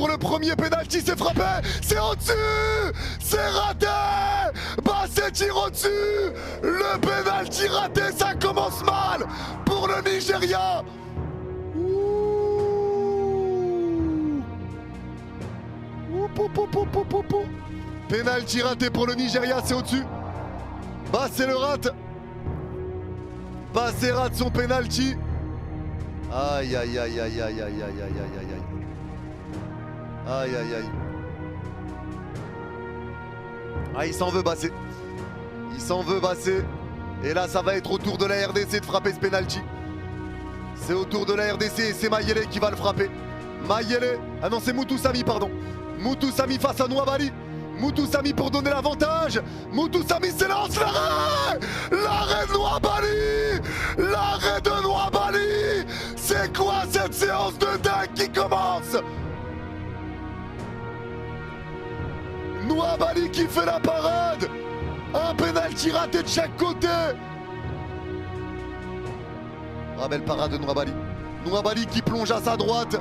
pour le premier penalty, c'est frappé, c'est au-dessus, c'est raté. Bassé tire au-dessus, le penalty raté, ça commence mal pour le Nigeria. Penalty raté pour le Nigeria, c'est au-dessus. Bassé le rate. Bassé rate son penalty. Aïe aïe aïe aïe aïe aïe aïe aïe aïe aïe aïe. Aïe aïe aïe. Ah, il s'en veut Bassé. Il s'en veut Bassé. Et là ça va être au tour de la RDC de frapper ce penalty. C'est au tour de la RDC et c'est Mayele qui va le frapper. Mayele. Ah non, c'est Moutou Sami, pardon. Moutou Sami face à Nouabali. Moutou Sami pour donner l'avantage. Moutou Sami s'élance, l'arrêt. L'arrêt de Nouabali. L'arrêt de Nouabali. C'est quoi cette séance de dingue qui commence? Nouabali qui fait la parade. Un penalty raté de chaque côté. Ah, belle parade de Nouabali. Nouabali qui plonge à sa droite.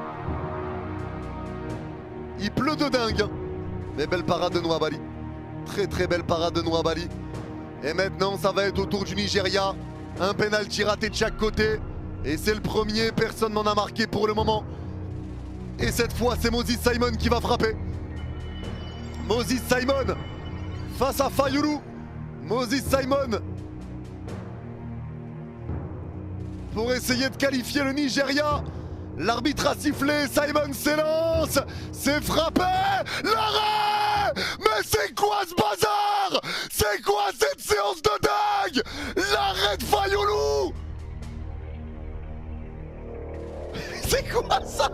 Il pleut de dingue. Mais belle parade de Nouabali. Très très belle parade de Nouabali. Et maintenant ça va être au tour du Nigeria. Un penalty raté de chaque côté. Et c'est le premier, personne n'en a marqué pour le moment. Et cette fois c'est Moses Simon qui va frapper. Moses Simon face à Fayulu. Moses Simon pour essayer de qualifier le Nigeria. L'arbitre a sifflé, Simon s'élance, c'est frappé, l'arrêt. Mais c'est quoi ce bazar? C'est quoi cette séance de dingue? L'arrêt de Fayulu. C'est quoi ça?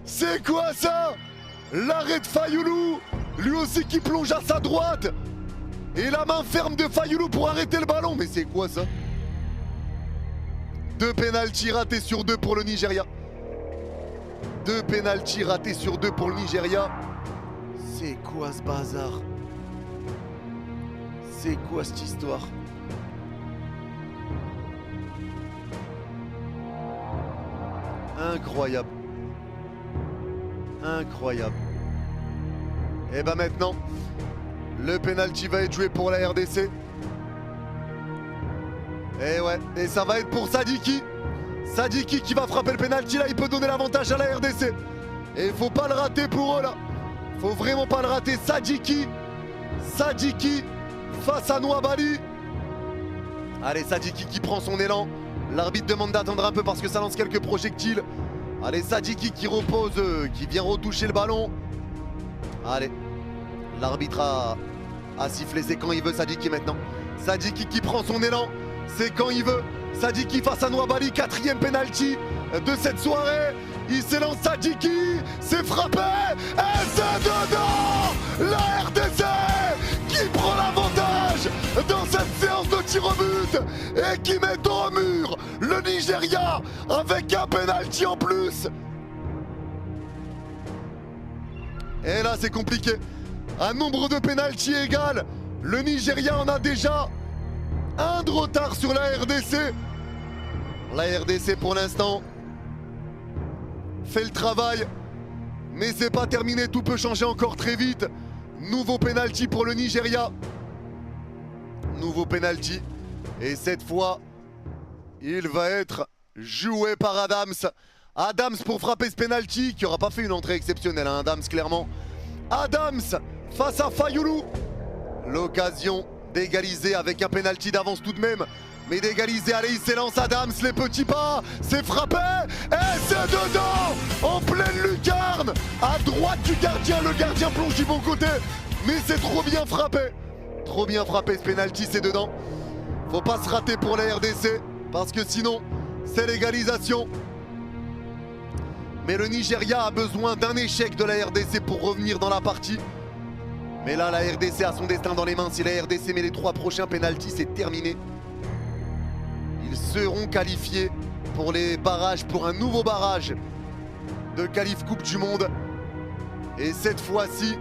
C'est quoi ça? L'arrêt de Fayulu, lui aussi qui plonge à sa droite. Et la main ferme de Fayulu pour arrêter le ballon. Mais c'est quoi ça? 2 pénaltys ratés sur 2 pour le Nigeria. 2 pénaltys ratés sur 2 pour le Nigeria. C'est quoi ce bazar? C'est quoi cette histoire? Incroyable. Incroyable. Et bah maintenant, le penalty va être joué pour la RDC. Et ouais, et ça va être pour Sadiki. Sadiki qui va frapper le penalty là, il peut donner l'avantage à la RDC. Et il faut pas le rater pour eux là. Faut vraiment pas le rater. Sadiki. Sadiki face à Nouabali. Allez, Sadiki qui prend son élan. L'arbitre demande d'attendre un peu parce que ça lance quelques projectiles. Allez, Sadiki qui repose, qui vient retoucher le ballon. Allez, l'arbitre a sifflé, c'est quand il veut Sadiki maintenant. Sadiki qui prend son élan. C'est quand il veut. Sadiki face à Nouabali, 4e penalty de cette soirée. Il s'élance Sadiki, c'est frappé et c'est dedans. La RDC qui prend l'avantage dans cette séance de tir au but et qui met au mur le Nigeria avec un penalty en plus. Et là c'est compliqué. Un nombre de penalty égal. Le Nigeria en a déjà un de retard sur la RDC. La RDC pour l'instant fait le travail, mais c'est pas terminé, tout peut changer encore très vite. Nouveau penalty pour le Nigeria. Nouveau penalty. Et cette fois, il va être joué par Adams. Adams pour frapper ce penalty, qui n'aura pas fait une entrée exceptionnelle, hein, Adams clairement. Adams face à Fayulu. L'occasion d'égaliser avec un penalty d'avance tout de même. Mais d'égaliser, allez, il s'élance Adams, les petits pas, c'est frappé et c'est dedans, en pleine lucarne, à droite du gardien, le gardien plonge du bon côté, mais c'est trop bien frappé ce penalty, c'est dedans. Faut pas se rater pour la RDC, parce que sinon, c'est l'égalisation. Mais le Nigeria a besoin d'un échec de la RDC pour revenir dans la partie. Mais là, la RDC a son destin dans les mains. Si la RDC met les 3 prochains pénaltys, c'est terminé. Ils seront qualifiés pour les barrages, pour un nouveau barrage de qualif Coupe du Monde. Et cette fois-ci,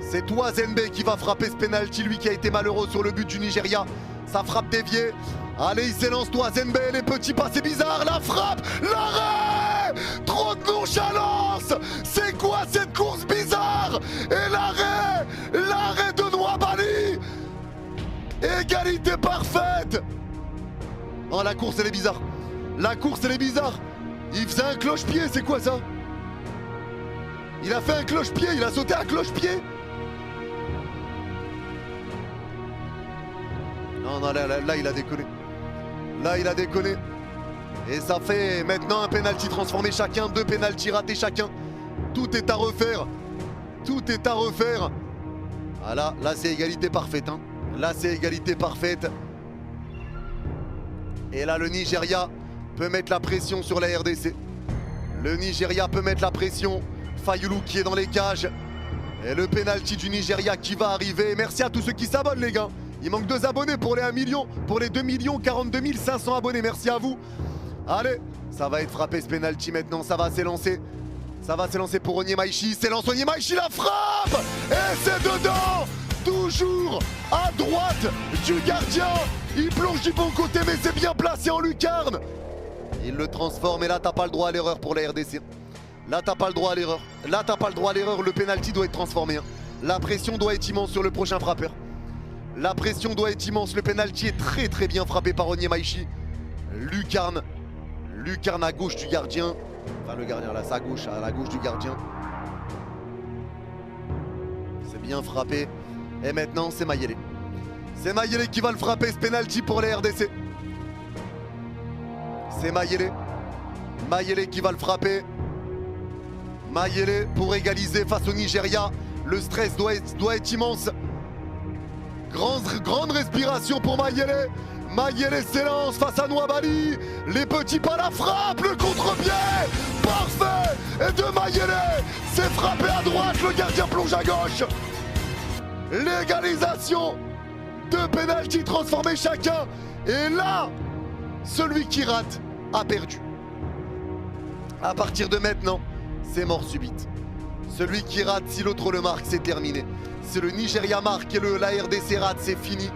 c'est Touazembe qui va frapper ce pénalty, lui qui a été malheureux sur le but du Nigeria. Sa frappe déviée. Allez, il s'élance Touazembe, les petits pas, c'est bizarre. La frappe, l'arrêt Trop de nonchalance. C'est quoi cette course bizarre? Et l'arrêt de Nouabali. Égalité parfaite. Oh, la course elle est bizarre. La course elle est bizarre. Il faisait un cloche-pied, c'est quoi ça? Il a fait un cloche-pied, il a sauté un cloche-pied. Non, là il a déconné. Là il a déconné. Et ça fait maintenant un penalty transformé chacun, 2 penaltys ratés chacun. Tout est à refaire. Tout est à refaire. Ah là c'est égalité parfaite. Hein. Là c'est égalité parfaite. Et là le Nigeria peut mettre la pression sur la RDC. Le Nigeria peut mettre la pression. Fayulu qui est dans les cages. Et le penalty du Nigeria qui va arriver. Merci à tous ceux qui s'abonnent les gars. Il manque 2 abonnés pour les 1 million, pour les 2 42 500 abonnés. Merci à vous. Allez, ça va être frappé ce penalty maintenant. Ça va s'élancer. Ça va s'élancer pour Onyemaichi. S'élance Onyemaichi, la frappe. Et c'est dedans. Toujours à droite du gardien. Il plonge du bon côté mais c'est bien placé en lucarne. Il le transforme et là t'as pas le droit à l'erreur pour la RDC. Là t'as pas le droit à l'erreur. Là t'as pas le droit à l'erreur. Le penalty doit être transformé. Hein. La pression doit être immense sur le prochain frappeur. La pression doit être immense. Le penalty est très bien frappé par Onyemaichi. Lucarne. Lucarne à gauche du gardien. Enfin le gardien là, c'est à la gauche du gardien. C'est bien frappé. Et maintenant c'est Mayele. C'est Mayele qui va le frapper ce penalty pour les RDC. C'est Mayele. Mayele qui va le frapper. Mayele pour égaliser face au Nigeria. Le stress doit être immense. Grande respiration pour Mayele. Mayele s'élance face à Nouabali. Les petits pas, la frappe, le contre-pied. Parfait. Et de Mayele. C'est frappé à droite, le gardien plonge à gauche. L'égalisation. 2 pénaltys transformés chacun. Et là, celui qui rate a perdu. À partir de maintenant, c'est mort subite. Celui qui rate, si l'autre le marque, c'est terminé. Si le Nigeria marque et la RDC rate, c'est fini.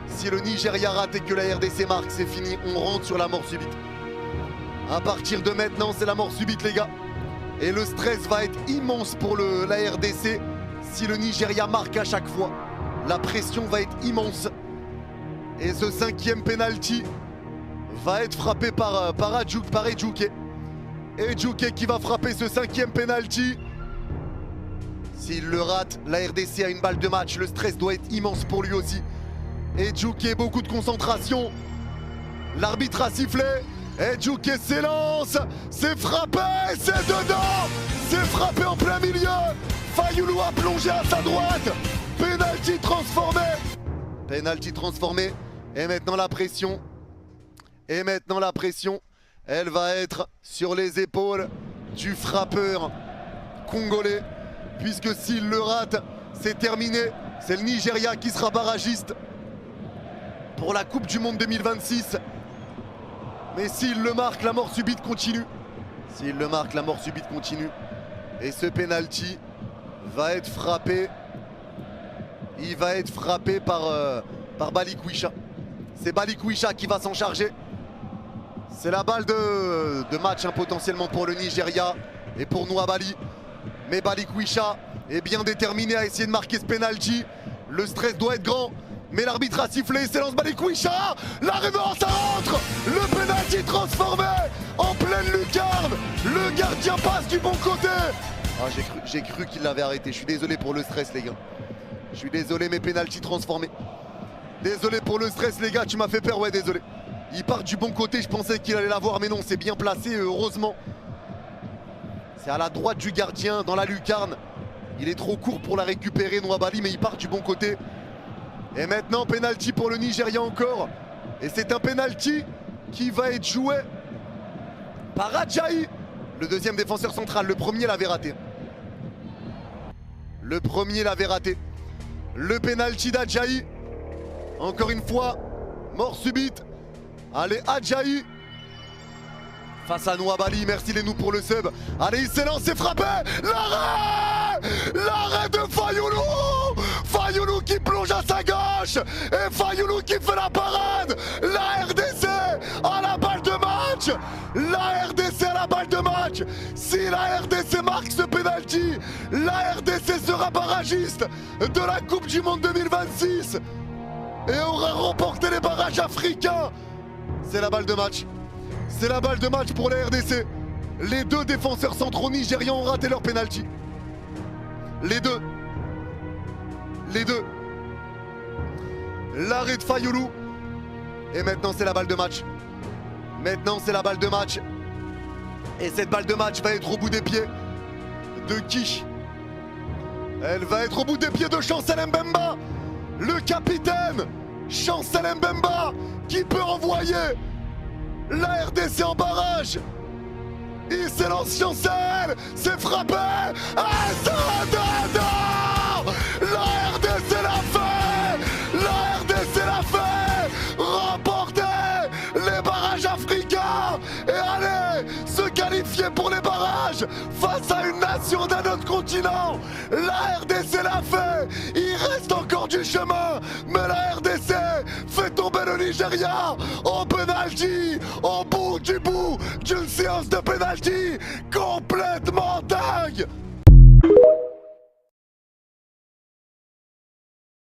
Si le Nigeria rate et que la RDC marque, c'est fini. On rentre sur la mort subite. À partir de maintenant, c'est la mort subite, les gars. Et le stress va être immense pour la RDC si le Nigeria marque à chaque fois. La pression va être immense. Et ce 5e penalty va être frappé par Ejike. Ejike qui va frapper ce 5e penalty. S'il le rate, la RDC a une balle de match. Le stress doit être immense pour lui aussi. Ejike, beaucoup de concentration. L'arbitre a sifflé. Ejike s'élance. C'est frappé. C'est dedans. C'est frappé en plein milieu. Fayulu a plongé à sa droite. Penalty transformé. Penalty transformé. Et maintenant la pression. Et maintenant la pression. Elle va être sur les épaules du frappeur congolais. Puisque s'il le rate, c'est terminé. C'est le Nigeria qui sera barragiste pour la Coupe du Monde 2026. Mais s'il le marque, la mort subite continue. S'il le marque, la mort subite continue. Et ce penalty va être frappé. Il va être frappé par Balikwisha. C'est Balikwisha qui va s'en charger. C'est la balle de match hein, potentiellement pour le Nigeria et pour Nouabali. Mais Balikwisha est bien déterminé à essayer de marquer ce penalty. Le stress doit être grand. Mais l'arbitre a sifflé, s'élance Balikwisha. La révérence, ça rentre. Le penalty transformé en pleine lucarne. Le gardien passe du bon côté. Ah, j'ai cru qu'il l'avait arrêté. Je suis désolé pour le stress, les gars. Je suis désolé, mais penalty transformé. Désolé pour le stress, les gars. Tu m'as fait peur, ouais, désolé. Il part du bon côté. Je pensais qu'il allait l'avoir, mais non, c'est bien placé, heureusement. C'est à la droite du gardien, dans la lucarne. Il est trop court pour la récupérer, Nouabali, mais il part du bon côté. Et maintenant, penalty pour le Nigeria encore. Et c'est un penalty qui va être joué par Adjaï, le deuxième défenseur central. Le premier l'avait raté. Le premier l'avait raté. Le penalty d'Adjaï. Encore une fois, mort subite. Allez, Adjaï face à Nouabali. Merci les nous pour le sub. Allez, il s'élance, c'est frappé. L'arrêt. L'arrêt de Fayulu. Fayulu qui plonge à sa gauche. Et Fayulu qui fait la parade. La RDC a la balle de match. match. La RDC a la balle de match. Si la RDC marque ce penalty, la RDC sera barragiste de la Coupe du Monde 2026 et aura remporté les barrages africains. C'est la balle de match. C'est la balle de match pour la RDC. Les deux défenseurs centraux nigérians ont raté leur penalty. Les deux. Les deux. L'arrêt de Fayoulou. Et maintenant c'est la balle de match. Maintenant c'est la balle de match. Et cette balle de match va être au bout des pieds de qui? Elle va être au bout des pieds de Chancel Mbemba, le capitaine Chancel Mbemba, qui peut envoyer la RDC en barrage. Il s'élance Chancel, c'est frappé. Ah, ça, non, la RDC l'a fait. La RDC l'a fait. Remporter les barrages africains et aller se qualifier pour les barrages face à une nation d'un autre continent. La RDC l'a fait. Il reste encore du chemin, mais la RDC fait tomber le Nigeria au penalty, au bout d'une séance de penalty complètement dingue.